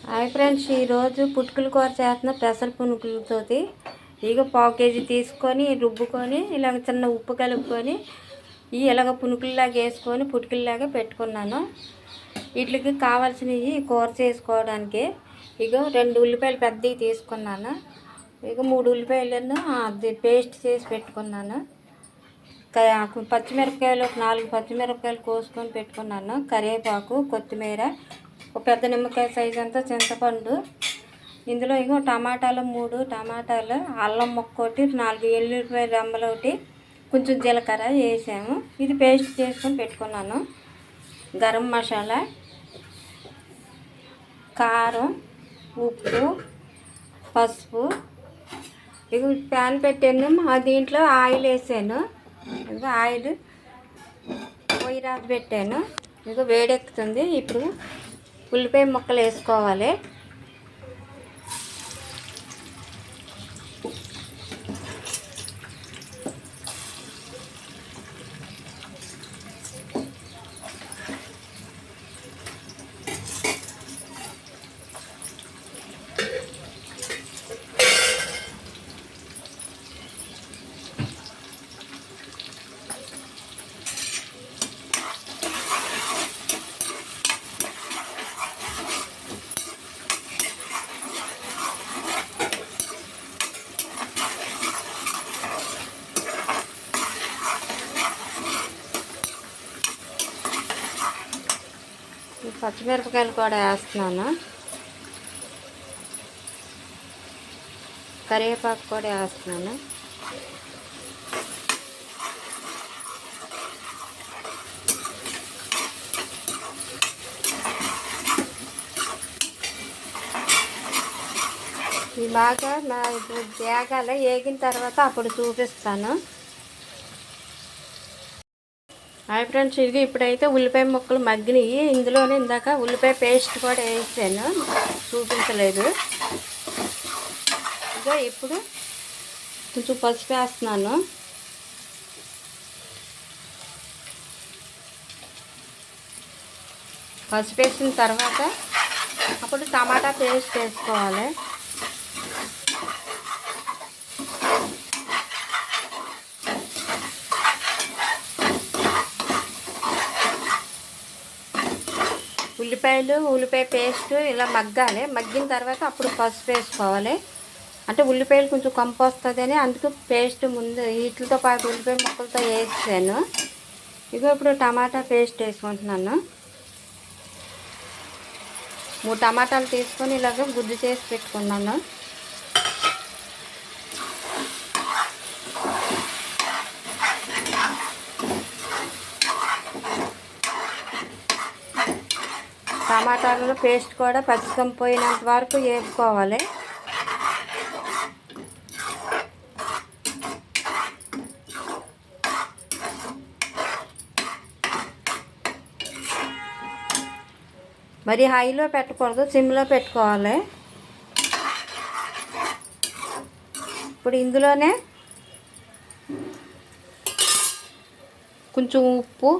Hi friends, ఈరోజు పుట్టుకుల కూర చేస్తున్న పెసర పునుకులతోటి. ఇక పావు కేజీ తీసుకొని రుబ్బుకొని ఇలాగ చిన్న ఉప్పు కలుపుకొని ఇలాగ పునుకుల్లాగా వేసుకొని పుట్టుకుల్లాగా పెట్టుకున్నాను. వీటికి కావాల్సినవి కూర చేసుకోవడానికి ఇక 2 ఉల్లిపాయలు పెద్దవి తీసుకున్నాను. ఇక 3 ఉల్లిపాయలను అది పేస్ట్ చేసి పెట్టుకున్నాను. పచ్చిమిరపకాయలు ఒక 4 పచ్చిమిరపకాయలు కోసుకొని పెట్టుకున్నాను. కరివేపాకు, కొత్తిమీర, ఒక పెద్ద నిమ్మకాయ సైజ్ అంతా చింతపండు. ఇందులో ఇంకో టమాటాలు 3 టమాటాలు, అల్లం ముక్క ఒకటి, 4 ఎల్లుల్లిపాయ రెమ్మలు ఒకటి, కొంచెం జీలకర్ర వేసాము. ఇది పేస్ట్ చేసుకొని పెట్టుకున్నాను. గరం మసాలా, కారం, ఉప్పు, పసుపు. ఇక ప్యాన్ పెట్టాను. దీంట్లో ఆయిల్ వేసాను. ఇక ఆయిల్ పొయ్యి రాసి పెట్టాను. ఇక వేడెక్కుతుంది. ఇప్పుడు ఉల్లిపాయ ముక్కలు వేసుకోవాలి. పచ్చిమిరపకాయలు కూడా వేస్తున్నాను. కరివేపాకు కూడా వేస్తున్నాను. ఇది బాగా వేగాల వేగిన తర్వాత అప్పుడు చూపిస్తాను. హాయ్ ఫ్రెండ్స్, ఇది ఇప్పుడైతే ఉల్లిపాయ ముక్కలు మగ్గినాయి. ఇందులోనే ఇందాక ఉల్లిపాయ పేస్ట్ కూడా వేసాను, చూపించలేదు. ఇక ఇప్పుడు కొంచెం పసుపు వేస్తున్నాను. పసుపు వేసిన తర్వాత అప్పుడు టమాటా పేస్ట్ వేసుకోవాలి. ఉల్లిపాయ పేస్ట్ ఇలా మగ్గాలి. మగ్గిన తర్వాత అప్పుడు పసుపు వేసుకోవాలి. అంటే ఉల్లిపాయలు కొంచెం కంపు వస్తుందని అందుకు పేస్ట్ ముందు వీటితో పాటు ఉల్లిపాయ ముక్కలతో వేసాను. ఇక ఇప్పుడు టమాటా పేస్ట్ వేసుకుంటున్నాను. 3 టమాటాలు తీసుకొని ఇలాగ గుజ్జు చేసి పెట్టుకున్నాను. టమాటాలలో పేస్ట్ కూడా పచ్చికం పోయినంత వరకు వేపుకోవాలి. మరి హైలో పెట్టకూడదు, సిమ్లో పెట్టుకోవాలి. ఇప్పుడు ఇందులోనే కొంచెం ఉప్పు,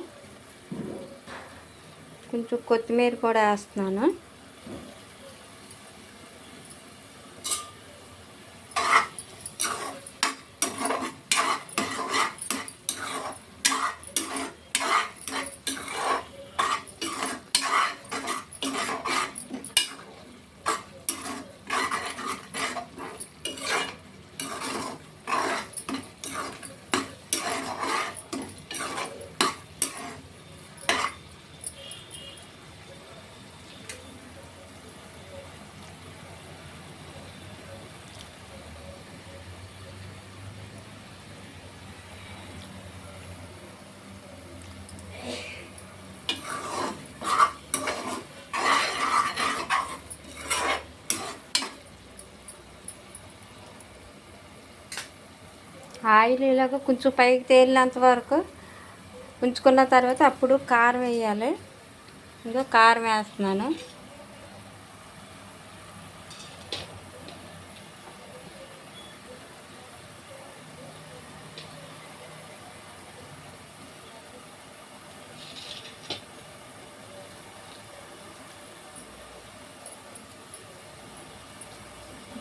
కొంచెం కొత్తిమీర కూడా వేస్తున్నాను. ఆయిల్ ఇలాగ కొంచెం పైకి తేలినంత వరకు ఉంచుకున్న తర్వాత అప్పుడు కారం వేయాలి. ఇంకా కారం వేస్తున్నాను.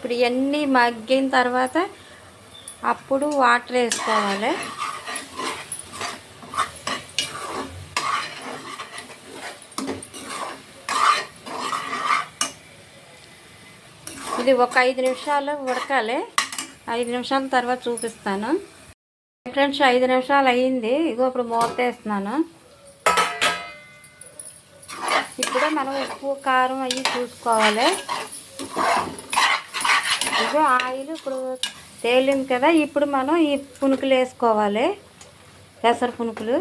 ఇప్పుడు ఇవన్నీ మగ్గిన తర్వాత అప్పుడు వాటర్ వేసుకోవాలి. ఇది ఒక 5 నిమిషాలు ఉడకాలి. 5 నిమిషాల తర్వాత చూపిస్తాను ఫ్రెండ్స్. 5 నిమిషాలు అయ్యింది. ఇగో ఇప్పుడు మూత వేస్తున్నాను. ఇప్పుడే మనం ఉప్పు కారం అవి చూసుకోవాలి. ఇగో ఆయిల్ ఇప్పుడు తేలింది కదా. ఇప్పుడు మనం ఈ పునుకులు వేసుకోవాలి, పెసర పునుకులు.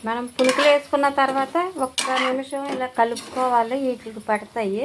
మనం పునుకులు వేసుకున్న తర్వాత 1 నిమిషం ఇలా కలుపుకోవాలి. వీటికి పడతాయి.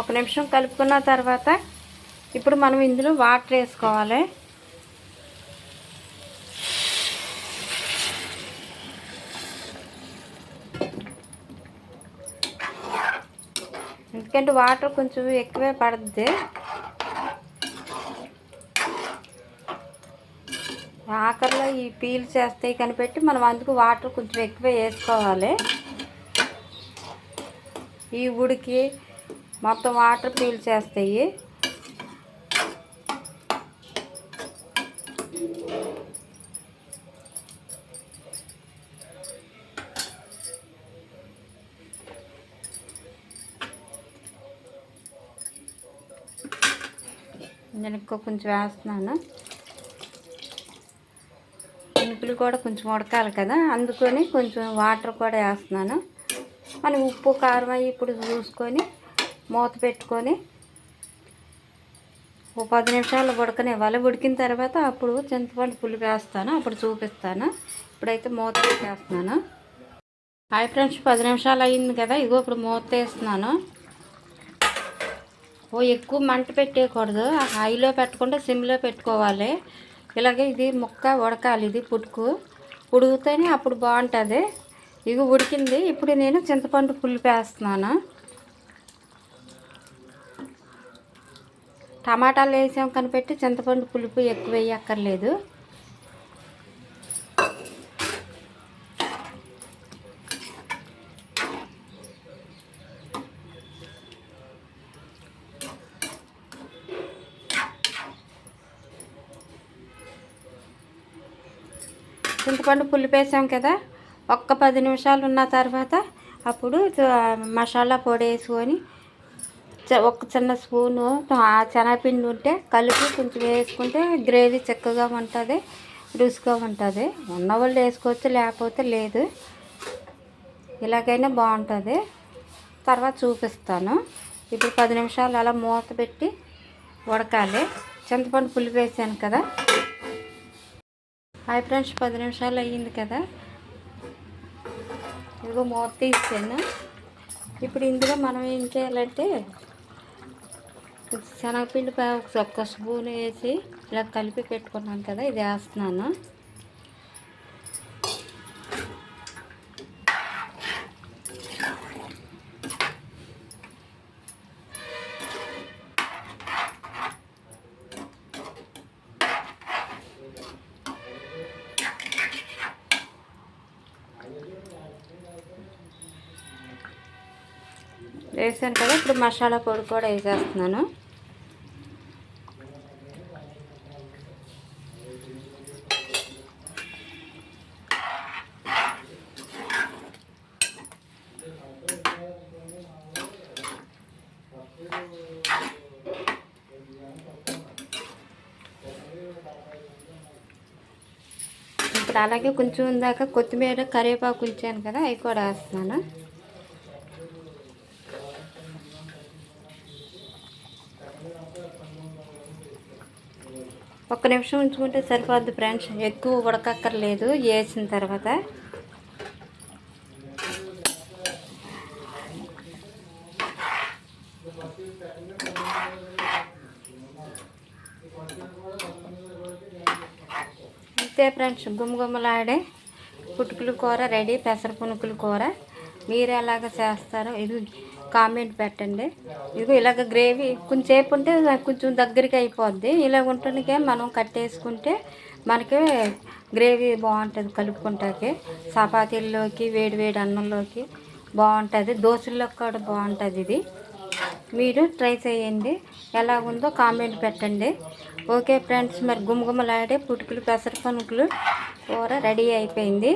ఒక నిమిషం కలుపుకున్న తర్వాత ఇప్పుడు మనం ఇందులో వాటర్ వేసుకోవాలి. ఎందుకంటే వాటర్ కొంచెం ఎక్కువే పడుద్ది. ఆఖరిలో ఈ పీల్ చేస్తాయి కనిపెట్టి మనం అందుకు వాటర్ కొంచెం ఎక్కువే వేసుకోవాలి. ఈ ఉడికి మొత్తం వాటర్ పీల్ చేస్తాయి. నేను ఇంకో కొంచెం వేస్తున్నాను. పునుకులు కూడా కొంచెం ఉడకాలి కదా, అందుకని కొంచెం వాటర్ కూడా వేస్తున్నాను. మనం ఉప్పు కారం అవి ఇప్పుడు చూసుకొని మూత పెట్టుకొని ఓ 10 నిమిషాలు ఉడకనివ్వాలి. ఉడికిన తర్వాత అప్పుడు చింతపండు పులుపు వేస్తాను, అప్పుడు చూపిస్తాను. ఇప్పుడైతే మూత పెట్టేస్తున్నాను. హాయ్ ఫ్రెండ్స్, 10 నిమిషాలు అయ్యింది కదా. ఇగో ఇప్పుడు మూత వేస్తున్నాను. ఎక్కువ మంట పెట్టేయకూడదు, హైలో పెట్టకుండా సిమ్లో పెట్టుకోవాలి. ఇలాగే ఇది ముక్క ఉడకాలి. ఇది పుట్టుకు ఉడికితేనే అప్పుడు బాగుంటుంది. ఇగో ఉడికింది. ఇప్పుడు నేను చింతపండు పులుపు వేస్తున్నాను. టమాటాలు వేసాం కనిపెట్టి చింతపండు పులుపు ఎక్కువ వేయక్కర్లేదు. చింతపండు పులుపు వేసాం కదా. 10 నిమిషాలు ఉన్న తర్వాత అప్పుడు మసాలా పొడి వేసుకొని ఒక చిన్న స్పూను శనగపిండి ఉంటే కలిపి కొంచెం వేసుకుంటే గ్రేవీ చిక్కగా ఉంటుంది, రుచిగా ఉంటుంది. ఉన్నవాళ్ళు వేసుకోవచ్చు, లేకపోతే లేదు. ఇలాగైనా బాగుంటుంది. తర్వాత చూపిస్తాను. ఇప్పుడు 10 నిమిషాలు అలా మూత పెట్టి ఉడకాలి. చింతపండు పులుపు వేసాను కదా. హాయ్ ఫ్రెండ్స్, 10 నిమిషాలు అయ్యింది కదా. ఇదిగో మూత తీసాను. ఇప్పుడు ఇందులో మనం ఏం చేయాలంటే శనగపిండి ఒక స్పూన్ వేసి ఇలా కలిపి పెట్టుకున్నాను కదా, ఇది వేస్తున్నాను. వేసాను కదా. ఇప్పుడు మసాలా పొడి కూడా వేసేస్తున్నాను. ఇప్పుడు అలాగే కొంచెం ఇందాక కొత్తిమీర కరివేపాకు ఉంచాను కదా, అవి కూడా వేస్తున్నాను. ఒక్క నిమిషం ఉంచుకుంటే సరిపోద్ది ఫ్రెండ్స్, ఎక్కువ ఉడకక్కర్లేదు వేసిన తర్వాత. అంతే ఫ్రెండ్స్, గుమగుమలాడే పుటుకుల కూర రెడీ. పెసర పునుకుల కూర మీరు ఎలాగ చేస్తారో ఇది కామెంట్ పెట్టండి. ఇది ఇలాగ గ్రేవీ కొంచెంసేపు ఉంటే కొంచెం దగ్గరికి అయిపోద్ది. ఇలాగ ఉంటుందికే మనం కట్టేసుకుంటే మనకి గ్రేవీ బాగుంటుంది కలుపుకుంటాకి. చపాతీల్లోకి వేడి వేడి అన్నంలోకి బాగుంటుంది, దోశల్లోకి కూడా బాగుంటుంది. ఇది మీరు ట్రై చేయండి, ఎలా ఉందో కామెంట్ పెట్టండి. ఓకే ఫ్రెండ్స్, మరి గుమగుమలాడే పుటుకులు పెసర పునుకులు కూర రెడీ అయిపోయింది.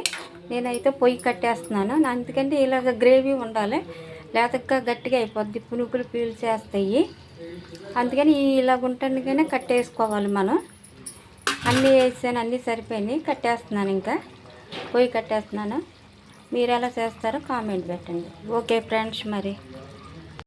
నేనైతే పొయ్యి కట్టేస్తున్నాను, అందుకంటే ఇలాగ గ్రేవీ ఉండాలి, లేతగా గట్టిగా అయిపోద్ది, పునుకులు పీల్చేస్తాయి. అందుకని ఇలాగ ఉంటుందిగానే కట్టేసుకోవాలి మనం. అన్నీ వేసాను, అన్నీ సరిపోయినాయి, కట్టేస్తున్నాను. ఇంకా పొయ్యి కట్టేస్తున్నాను. మీరు ఎలా చేస్తారో కామెంట్ పెట్టండి. ఓకే ఫ్రెండ్స్ మరి.